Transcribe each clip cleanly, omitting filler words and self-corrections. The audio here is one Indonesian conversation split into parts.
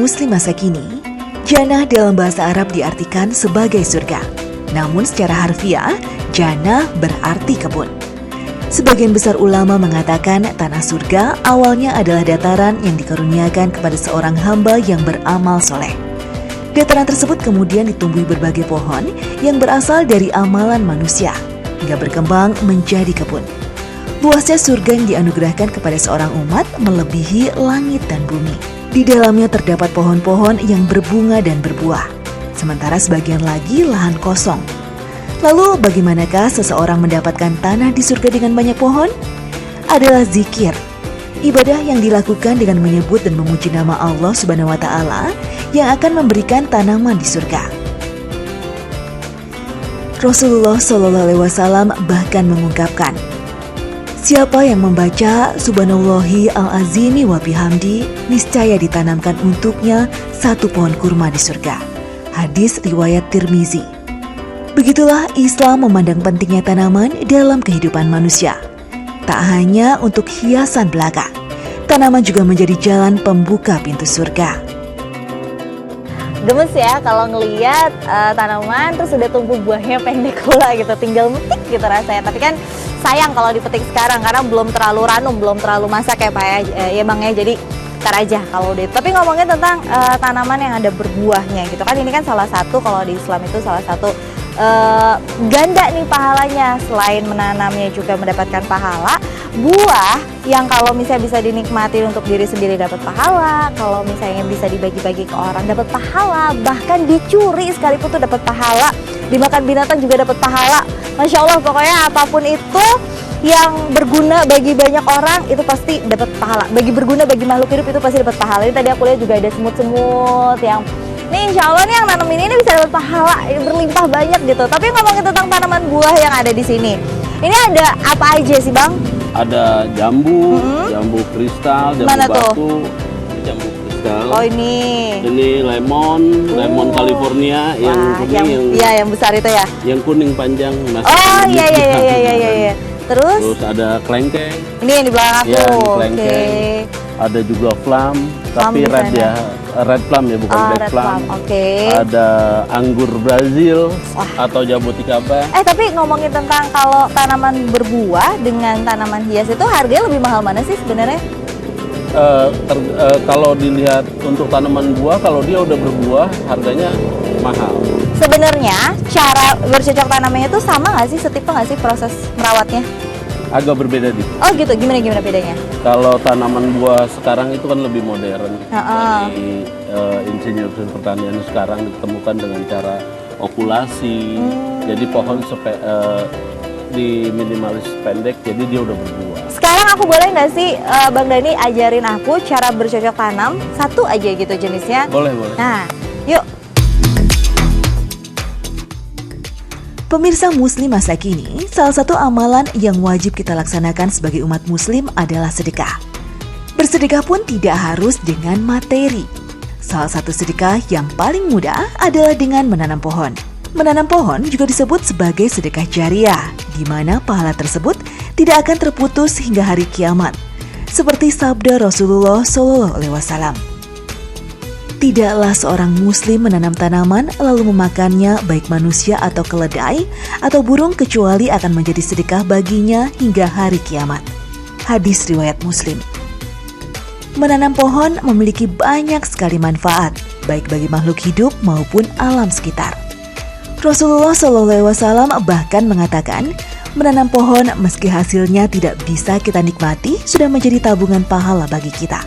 Muslim masa kini, jannah dalam bahasa Arab diartikan sebagai surga. Namun secara harfiah, jannah berarti kebun. Sebagian besar ulama mengatakan tanah surga awalnya adalah dataran yang dikaruniakan kepada seorang hamba yang beramal soleh. Dataran tersebut kemudian ditumbuhi berbagai pohon yang berasal dari amalan manusia, hingga berkembang menjadi kebun. Luasnya surga yang dianugerahkan kepada seorang umat melebihi langit dan bumi. Di dalamnya terdapat pohon-pohon yang berbunga dan berbuah, sementara sebagian lagi lahan kosong. Lalu bagaimanakah seseorang mendapatkan tanah di surga dengan banyak pohon? Adalah zikir, ibadah yang dilakukan dengan menyebut dan memuji nama Allah Subhanahu wa Ta'ala yang akan memberikan tanaman di surga. Rasulullah SAW bahkan mengungkapkan, siapa yang membaca Subhanallahi al-azimi wa bihamdi, niscaya ditanamkan untuknya satu pohon kurma di surga. Hadis riwayat Tirmizi. Begitulah Islam memandang pentingnya tanaman dalam kehidupan manusia. Tak hanya untuk hiasan belaka, tanaman juga menjadi jalan pembuka pintu surga. Gemes ya kalau ngelihat tanaman terus udah tumbuh buahnya pendek pula gitu, tinggal metik gitu rasanya. Tapi kan sayang kalau dipetik sekarang karena belum terlalu ranum, belum terlalu masak ya Pak ya Bang ya. Jadi ntar aja kalau udah. Tapi ngomongin tentang tanaman yang ada berbuahnya gitu kan, ini kan salah satu, kalau di Islam itu salah satu ganda nih pahalanya. Selain menanamnya juga mendapatkan pahala, buah yang kalau misalnya bisa dinikmati untuk diri sendiri dapat pahala, kalau misalnya bisa dibagi-bagi ke orang dapat pahala, bahkan dicuri sekalipun tuh dapat pahala, dimakan binatang juga dapat pahala. Masya Allah, pokoknya apapun itu yang berguna bagi banyak orang itu pasti dapat pahala. Berguna bagi makhluk hidup itu pasti dapat pahala. Ini tadi aku lihat juga ada semut-semut yang nih insya Allah nih yang nanam ini bisa dapat pahala berlimpah banyak gitu. Tapi ngomongin tentang tanaman buah yang ada di sini, ini ada apa aja sih Bang? Ada jambu, jambu kristal, jambu Mana batu, tuh? jambu kristal. Oh ini Lemon California yang kuning, yang besar itu ya? yang kuning panjang. Oh iya. Terus ada klengkeng. Ini yang di belakang aku. Ya, klengkeng. Ada juga plum, tapi red ya, red plum ya, bukan black red plum. Oke. Ada anggur Brazil atau jaboticaba. Tapi ngomongin tentang kalau tanaman berbuah dengan tanaman hias itu harganya lebih mahal mana sih sebenarnya? Kalau dilihat untuk tanaman buah, kalau dia udah berbuah harganya mahal. Sebenarnya cara bercocok tanamnya itu sama nggak sih, setipe nggak sih proses merawatnya? Agak berbeda nih. Oh gitu, gimana bedanya? Kalau tanaman buah sekarang itu kan lebih modern. Dari insinyur pertanian sekarang ditemukan dengan cara okulasi. Jadi pohon di minimalis pendek, jadi dia udah berbuah. Sekarang aku boleh nggak sih Bang Dani ajarin aku cara bercocok tanam satu aja gitu jenisnya? Boleh. Nah, yuk. Pemirsa Muslim masa kini, salah satu amalan yang wajib kita laksanakan sebagai umat Muslim adalah sedekah. Bersedekah pun tidak harus dengan materi. Salah satu sedekah yang paling mudah adalah dengan menanam pohon. Menanam pohon juga disebut sebagai sedekah jariah, di mana pahala tersebut tidak akan terputus hingga hari kiamat. Seperti sabda Rasulullah SAW. Tidaklah seorang muslim menanam tanaman lalu memakannya baik manusia atau keledai atau burung kecuali akan menjadi sedekah baginya hingga hari kiamat. Hadis riwayat Muslim. Menanam pohon memiliki banyak sekali manfaat, baik bagi makhluk hidup maupun alam sekitar. Rasulullah SAW bahkan mengatakan, menanam pohon meski hasilnya tidak bisa kita nikmati sudah menjadi tabungan pahala bagi kita.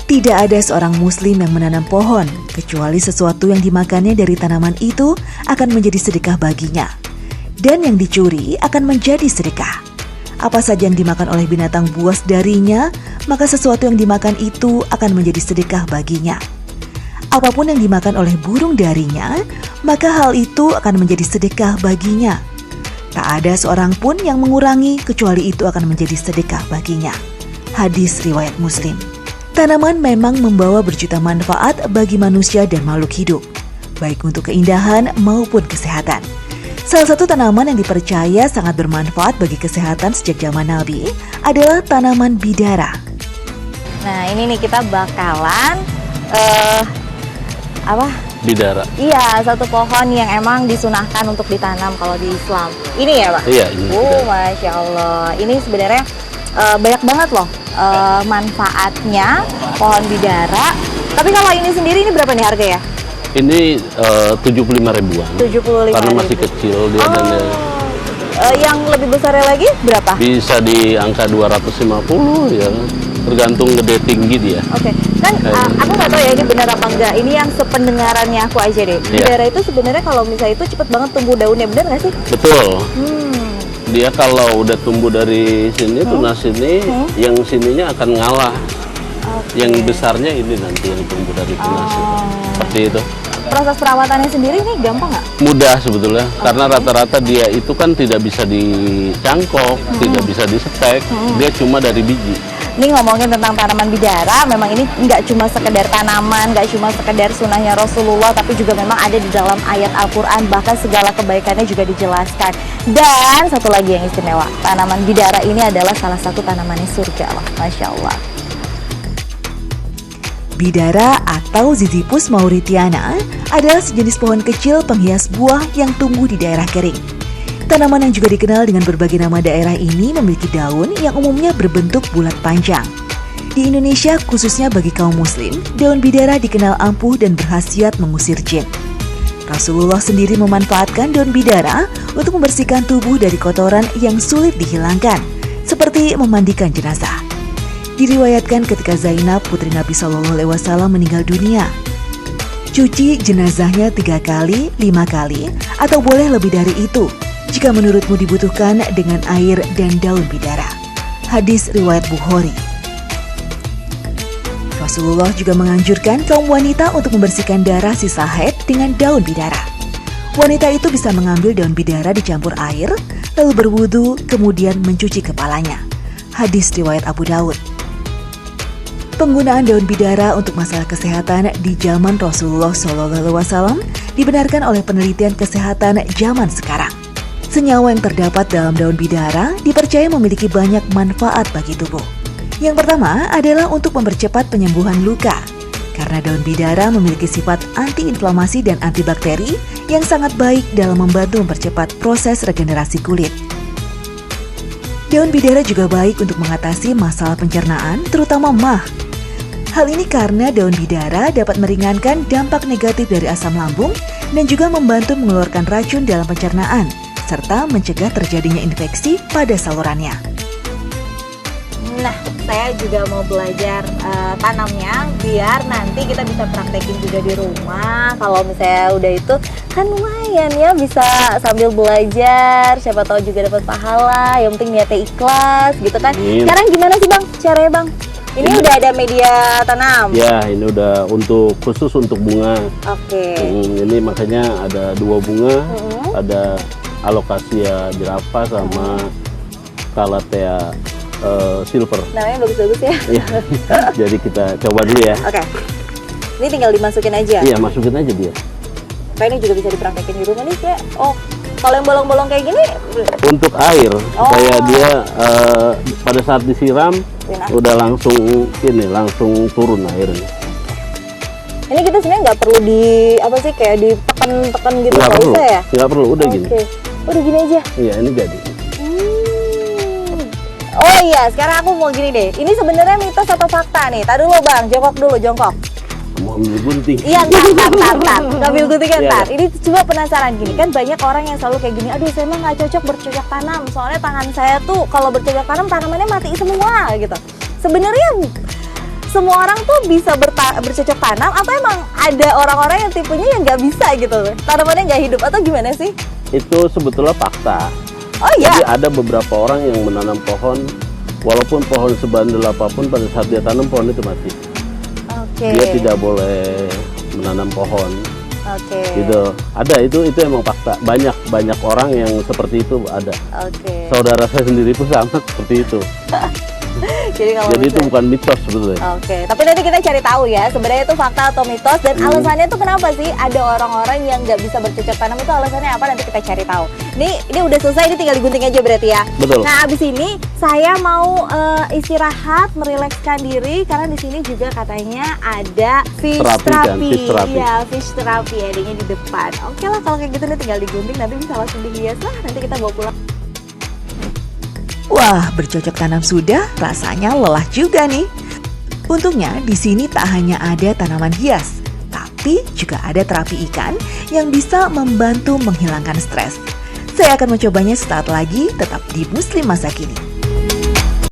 Tidak ada seorang muslim yang menanam pohon, kecuali sesuatu yang dimakannya dari tanaman itu akan menjadi sedekah baginya. Dan yang dicuri akan menjadi sedekah. Apa saja yang dimakan oleh binatang buas darinya, maka sesuatu yang dimakan itu akan menjadi sedekah baginya. Apapun yang dimakan oleh burung darinya, maka hal itu akan menjadi sedekah baginya. Tak ada seorang pun yang mengurangi, kecuali itu akan menjadi sedekah baginya. Hadis riwayat Muslim. Tanaman memang membawa berjuta manfaat bagi manusia dan makhluk hidup, baik untuk keindahan maupun kesehatan. Salah satu tanaman yang dipercaya sangat bermanfaat bagi kesehatan sejak zaman Nabi adalah tanaman bidara. Nah ini nih kita bakalan apa? Bidara. Iya, satu pohon yang emang disunahkan untuk ditanam kalau di Islam. Ini ya, Pak? Iya, ini. Masya Allah. Ini sebenarnya banyak banget loh manfaatnya pohon bidara. Tapi kalau ini sendiri ini berapa nih harga ya? Ini 75 ribuan. 75 Karena masih ribu. kecil dia dan dia Yang lebih besarnya lagi berapa? bisa di angka 250 ya. Tergantung gede tinggi dia. Oke, kan aku nggak tahu ya ini benar apa enggak. Ini yang sependengarannya aku aja deh. Iya. Bidara itu sebenarnya kalau misalnya itu cepet banget tumbuh daunnya, benar nggak sih? Betul. Dia kalau udah tumbuh dari sini tunas sini, yang sininya akan ngalah. Yang besarnya ini nanti yang tumbuh dari tunas itu. Seperti itu. Proses perawatannya sendiri ini gampang nggak? Mudah sebetulnya, karena rata-rata dia itu kan tidak bisa dicangkok, tidak bisa disetek, dia cuma dari biji. Ini ngomongin tentang tanaman bidara, memang ini nggak cuma sekedar tanaman, nggak cuma sekedar sunahnya Rasulullah, tapi juga memang ada di dalam ayat Al-Quran, bahkan segala kebaikannya juga dijelaskan. Dan satu lagi yang istimewa, tanaman bidara ini adalah salah satu tanamannya surga loh, Masya Allah. Bidara atau Ziziphus mauritiana adalah sejenis pohon kecil penghias buah yang tumbuh di daerah kering. Tanaman yang juga dikenal dengan berbagai nama daerah ini memiliki daun yang umumnya berbentuk bulat panjang. Di Indonesia, khususnya bagi kaum muslim, daun bidara dikenal ampuh dan berkhasiat mengusir jin. Rasulullah sendiri memanfaatkan daun bidara untuk membersihkan tubuh dari kotoran yang sulit dihilangkan, seperti memandikan jenazah. Diriwayatkan ketika Zainab, putri Nabi SAW meninggal dunia, cuci jenazahnya 3 kali, 5 kali, atau boleh lebih dari itu, jika menurutmu dibutuhkan dengan air dan daun bidara. Hadis riwayat Bukhari. Rasulullah juga menganjurkan kaum wanita untuk membersihkan darah sisa haid dengan daun bidara. Wanita itu bisa mengambil daun bidara dicampur air, lalu berwudu, kemudian mencuci kepalanya. Hadis riwayat Abu Daud. Penggunaan daun bidara untuk masalah kesehatan di zaman Rasulullah SAW dibenarkan oleh penelitian kesehatan zaman sekarang. Senyawa yang terdapat dalam daun bidara dipercaya memiliki banyak manfaat bagi tubuh. Yang pertama adalah untuk mempercepat penyembuhan luka, karena daun bidara memiliki sifat antiinflamasi dan antibakteri yang sangat baik dalam membantu mempercepat proses regenerasi kulit. Daun bidara juga baik untuk mengatasi masalah pencernaan, terutama MAH. Hal ini karena daun bidara dapat meringankan dampak negatif dari asam lambung dan juga membantu mengeluarkan racun dalam pencernaan, serta mencegah terjadinya infeksi pada salurannya. Nah, saya juga mau belajar tanamnya, biar nanti kita bisa praktekin juga di rumah. Kalau misalnya udah itu, kan lumayan ya, bisa sambil belajar, siapa tahu juga dapat pahala, yang penting niatnya ikhlas gitu kan. Sekarang gimana sih Bang, caranya Bang? Ini udah ada media tanam? Ya, ini udah khusus untuk bunga. Oke. Ini makanya ada 2 bunga, ada alocasia jirafa sama calathea silver. Namanya bagus-bagus ya? Iya. Jadi kita coba dulu ya. Oke. Ini tinggal dimasukin aja? Iya, masukin aja dia. Kayak ini juga bisa dipraktekin di rumah nih kayak, kalau yang bolong-bolong kayak gini? Untuk air, supaya dia pada saat disiram udah langsung turun airnya. Ini kita sebenarnya nggak perlu kayak ditekan-tekan gitu, Nggak perlu, usah ya? nggak perlu, udah gini. Udah gini aja? Iya, ini jadi. Oh iya, sekarang aku mau gini deh. Ini sebenarnya mitos atau fakta nih? Tadi dulu Bang, jongkok dulu, jongkok. Mau ambil gunting. Iya, ntar. Ngambil gunting kan, ntar. Iya. Ini cuma penasaran gini, kan banyak orang yang selalu kayak gini, aduh saya mah nggak cocok bercocok tanam, soalnya tangan saya tuh kalau bercocok tanam, tanamannya mati semua gitu. Sebenarnya semua orang tuh bisa bercocok tanam, atau emang ada orang-orang yang tipenya yang nggak bisa gitu, tanamannya nggak hidup, atau gimana sih? Itu sebetulnya fakta. Oh iya? Jadi ada beberapa orang yang menanam pohon, walaupun pohon sebandel apapun, pada saat dia tanam pohon itu mati. Oke. Dia tidak boleh menanam pohon. Oke. Gitu. Ada itu emang fakta. Banyak orang yang seperti itu ada. Oke. Saudara saya sendiri pun sama seperti itu. Jadi itu bukan mitos sebetulnya. Oke, tapi nanti kita cari tahu ya sebenarnya itu fakta atau mitos dan alasannya tuh kenapa sih ada orang-orang yang nggak bisa bercocok tanam itu alasannya apa, nanti kita cari tahu. Ini udah selesai, ini tinggal digunting aja berarti ya. Betul. Nah abis ini saya mau istirahat, merilekskan diri karena di sini juga katanya ada fish therapy. Iya, fish therapy adanya di depan. Oke lah kalau kayak gitu nih tinggal digunting, nanti bisa langsung dihias lah, nanti kita bawa pulang. Wah, bercocok tanam sudah, rasanya lelah juga nih. Untungnya di sini tak hanya ada tanaman hias, tapi juga ada terapi ikan yang bisa membantu menghilangkan stres. Saya akan mencobanya sesaat lagi, tetap di Muslim Masa Kini.